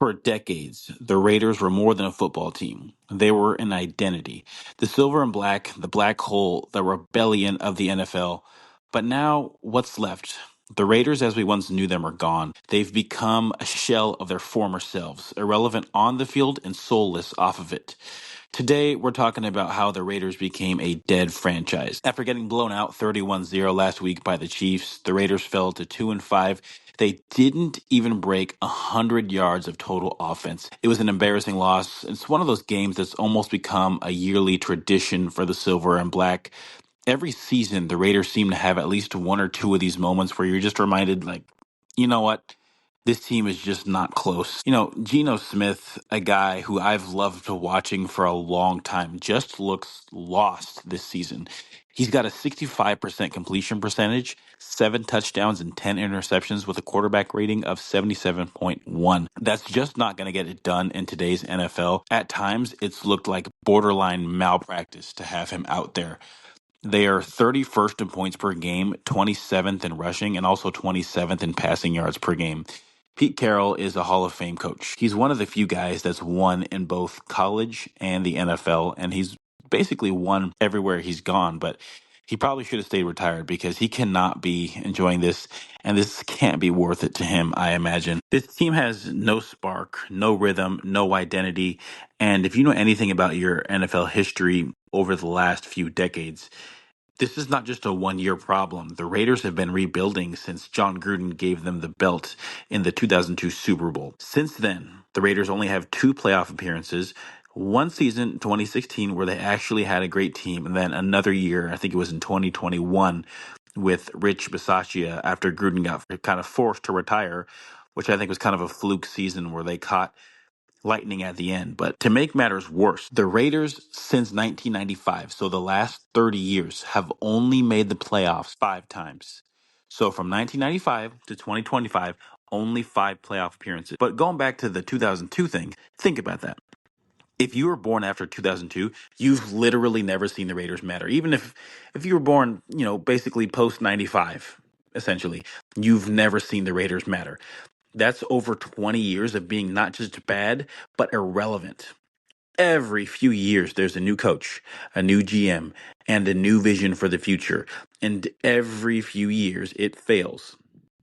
For decades, the Raiders were more than a football team. They were an identity. The silver and black, the black hole, the rebellion of the NFL. But now, what's left? The Raiders, as we once knew them, are gone. They've become a shell of their former selves, irrelevant on the field and soulless off of it. Today, we're talking about how the Raiders became a dead franchise. After getting blown out 31-0 last week by the Chiefs, the Raiders fell to 2-5. They didn't even break 100 yards of total offense. It was an embarrassing loss. It's one of those games that's almost become a yearly tradition for the Silver and Black. Every season, the Raiders seem to have at least one or two of these moments where you're just reminded, like, you know what? This team is just not close. Geno Smith, a guy who I've loved watching for a long time, just looks lost this season. He's got a 65% completion percentage, 7 touchdowns, and 10 interceptions with a quarterback rating of 77.1. That's just not going to get it done in today's NFL. At times, it's looked like borderline malpractice to have him out there. They are 31st in points per game, 27th in rushing, and also 27th in passing yards per game. Pete Carroll is a Hall of Fame coach. He's one of the few guys that's won in both college and the NFL, and he's basically won everywhere he's gone, but he probably should have stayed retired because he cannot be enjoying this, and this can't be worth it to him, I imagine. This team has no spark, no rhythm, no identity, and if you know anything about your NFL history over the last few decades, this is not just a 1 year problem. The Raiders have been rebuilding since John Gruden gave them the belt in the 2002 Super Bowl. Since then, the Raiders only have two playoff appearances. One season, 2016, where they actually had a great team, and then another year, I think it was in 2021, with Rich Bisaccia after Gruden got kind of forced to retire, which I think was kind of a fluke season where they caught lightning at the end. But to make matters worse, the Raiders since 1995, so the last 30 years, have only made the playoffs 5 times. So from 1995 to 2025, only 5 playoff appearances. But going back to the 2002 thing, think about that. If you were born after 2002, you've literally never seen the Raiders matter. Even if you were born, basically post 95, essentially, you've never seen the Raiders matter. That's over 20 years of being not just bad, but irrelevant. Every few years, there's a new coach, a new GM, and a new vision for the future. And every few years, it fails.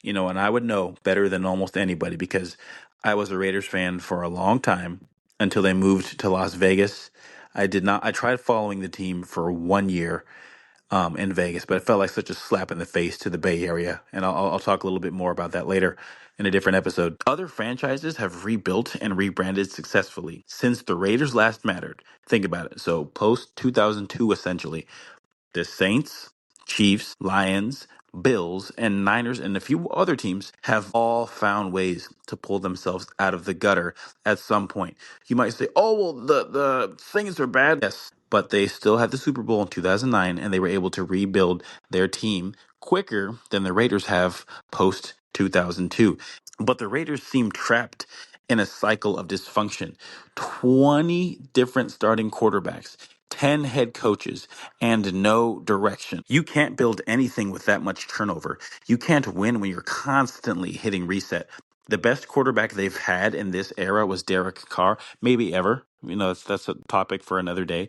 And I would know better than almost anybody because I was a Raiders fan for a long time until they moved to Las Vegas. I tried following the team for 1 year in Vegas, but it felt like such a slap in the face to the Bay Area. And I'll talk a little bit more about that later in a different episode. Other franchises have rebuilt and rebranded successfully since the Raiders last mattered. Think about it. So post 2002, essentially, the Saints, Chiefs, Lions, Bills, and Niners, and a few other teams have all found ways to pull themselves out of the gutter at some point. You might say, oh, well, the Saints are bad. Yes, but they still had the Super Bowl in 2009, and they were able to rebuild their team quicker than the Raiders have post 2002. But the Raiders seem trapped in a cycle of dysfunction. 20 different starting quarterbacks, 10 head coaches, and no direction. You can't build anything with that much turnover. You can't win when you're constantly hitting reset. The best quarterback they've had in this era was Derek Carr, maybe ever. That's a topic for another day.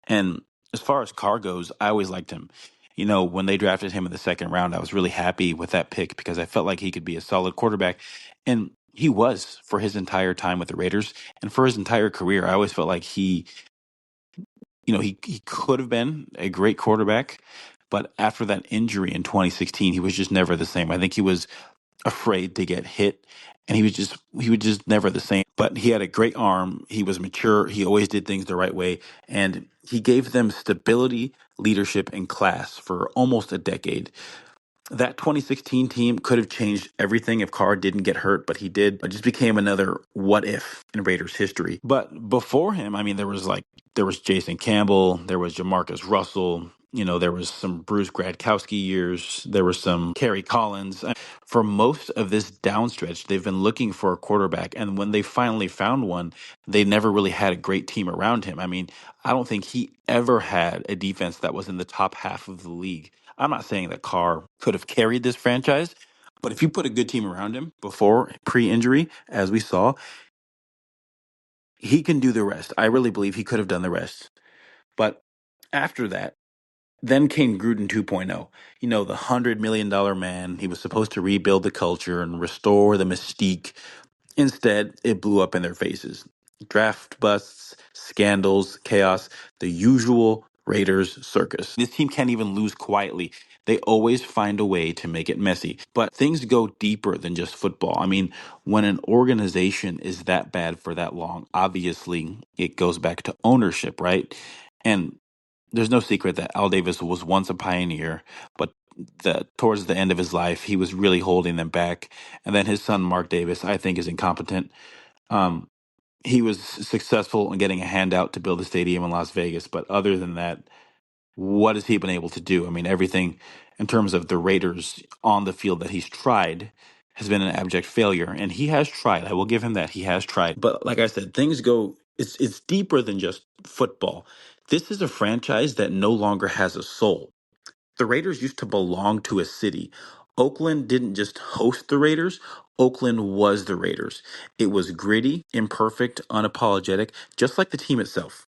And as far as Carr goes, I always liked him. When they drafted him in the second round, I was really happy with that pick because I felt like he could be a solid quarterback. And he was for his entire time with the Raiders and for his entire career. I always felt like he could have been a great quarterback. But after that injury in 2016, he was just never the same. I think he was afraid to get hit, and he was just never the same. But he had a great arm. He was mature. He always did things the right way, and he gave them stability, leadership, and class for almost a decade. That 2016 team could have changed everything if Carr didn't get hurt, but he did. It just became another what if in Raiders history. But before him, I mean, there was Jason Campbell, there was Jamarcus Russell, there was some Bruce Gradkowski years, there was some Kerry Collins. For most of this downstretch, they've been looking for a quarterback, and when they finally found one, they never really had a great team around him. I mean, I don't think he ever had a defense that was in the top half of the league. I'm not saying that Carr could have carried this franchise, but if you put a good team around him before pre-injury, as we saw, He can do the rest. I really believe he could have done the rest. But after that, then came Gruden 2.0. The $100 million man. He was supposed to rebuild the culture and restore the mystique. Instead, it blew up in their faces. Draft busts, scandals, chaos, the usual Raiders circus. This team can't even lose quietly. They always find a way to make it messy. But things go deeper than just football. I mean, when an organization is that bad for that long, obviously it goes back to ownership, right? And there's no secret that Al Davis was once a pioneer, but towards the end of his life, he was really holding them back. And then his son, Mark Davis, I think is incompetent. Um, he was successful in getting a handout to build a stadium in Las Vegas, but other than that, what has he been able to do? I mean, everything in terms of the Raiders on the field that he's tried has been an abject failure, and he has tried. I will give him that. He has tried. But like I said, things go it's deeper than just football. This is a franchise that no longer has a soul. The Raiders used to belong to a city. Oakland didn't just host the Raiders, Oakland was the Raiders. It was gritty, imperfect, unapologetic, just like the team itself.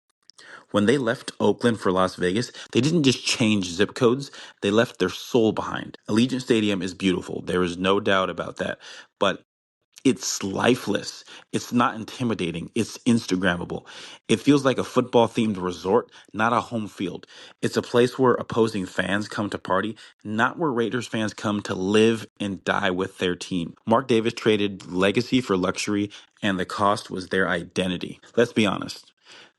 When they left Oakland for Las Vegas, they didn't just change zip codes, they left their soul behind. Allegiant Stadium is beautiful. There is no doubt about that. But it's lifeless. It's not intimidating. It's Instagrammable. It feels like a football themed resort, not a home field. It's a place where opposing fans come to party, not where Raiders fans come to live and die with their team. Mark Davis traded legacy for luxury, and the cost was their identity. Let's be honest.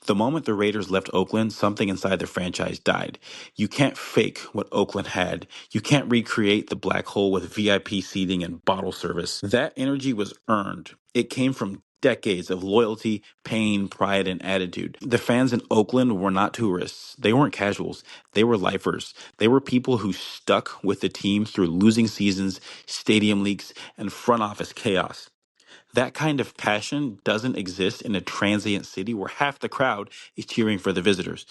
The moment the Raiders left Oakland, something inside the franchise died. You can't fake what Oakland had. You can't recreate the black hole with VIP seating and bottle service. That energy was earned. It came from decades of loyalty, pain, pride, and attitude. The fans in Oakland were not tourists. They weren't casuals. They were lifers. They were people who stuck with the team through losing seasons, stadium leaks, and front office chaos. That kind of passion doesn't exist in a transient city where half the crowd is cheering for the visitors.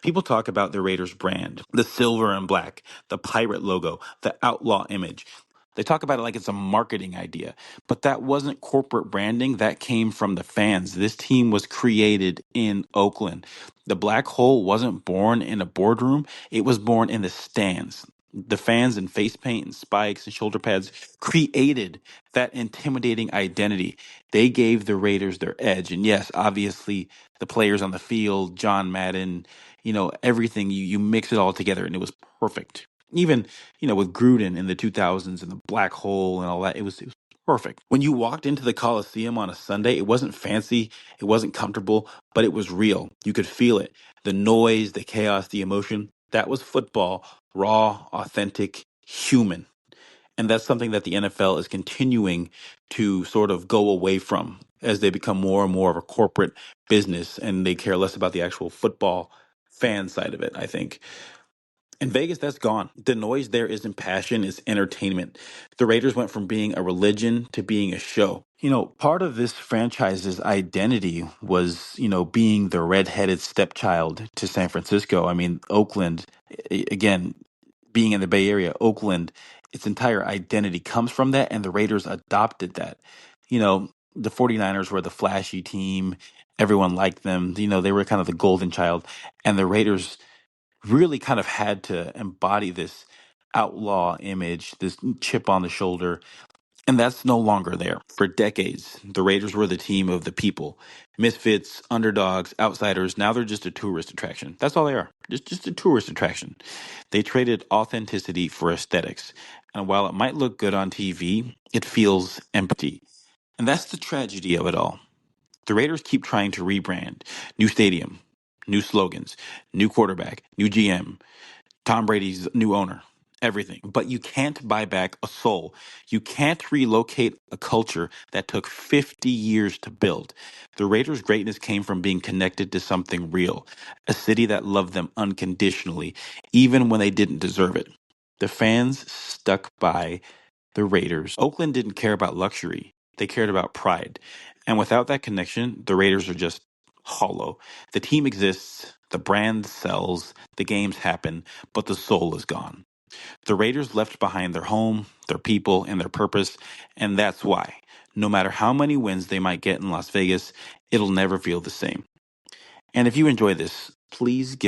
People talk about the Raiders brand, the silver and black, the pirate logo, the outlaw image. They talk about it like it's a marketing idea, but that wasn't corporate branding. That came from the fans. This team was created in Oakland. The black hole wasn't born in a boardroom, it was born in the stands. The fans in face paint and spikes and shoulder pads created that intimidating identity. They gave the Raiders their edge. And yes, obviously, the players on the field, John Madden, everything, you mix it all together and it was perfect. Even, with Gruden in the 2000s and the black hole and all that, it was perfect. When you walked into the Coliseum on a Sunday, it wasn't fancy, it wasn't comfortable, but it was real. You could feel it. The noise, the chaos, the emotion. That was football, raw, authentic, human. And that's something that the NFL is continuing to sort of go away from as they become more and more of a corporate business and they care less about the actual football fan side of it, I think. In Vegas, that's gone. The noise there isn't passion, it's entertainment. The Raiders went from being a religion to being a show. Part of this franchise's identity was, being the redheaded stepchild to San Francisco. I mean, Oakland, again, being in the Bay Area, Oakland, its entire identity comes from that, and the Raiders adopted that. The 49ers were the flashy team. Everyone liked them. They were kind of the golden child. And the Raiders really kind of had to embody this outlaw image, this chip on the shoulder, and that's no longer there. For decades, the Raiders were the team of the people. Misfits, underdogs, outsiders. Now they're just a tourist attraction. That's all they are. Just a tourist attraction. They traded authenticity for aesthetics. And while it might look good on TV, it feels empty. And that's the tragedy of it all. The Raiders keep trying to rebrand. New stadium, new slogans, new quarterback, new GM, Tom Brady's new owner, everything. But you can't buy back a soul. You can't relocate a culture that took 50 years to build. The Raiders' greatness came from being connected to something real, a city that loved them unconditionally, even when they didn't deserve it. The fans stuck by the Raiders. Oakland didn't care about luxury, they cared about pride. And without that connection, the Raiders are just hollow. The team exists, the brand sells, the games happen, but the soul is gone. The Raiders left behind their home, their people, and their purpose, and that's why. no matter how many wins they might get in Las Vegas, it'll never feel the same. And if you enjoy this, please give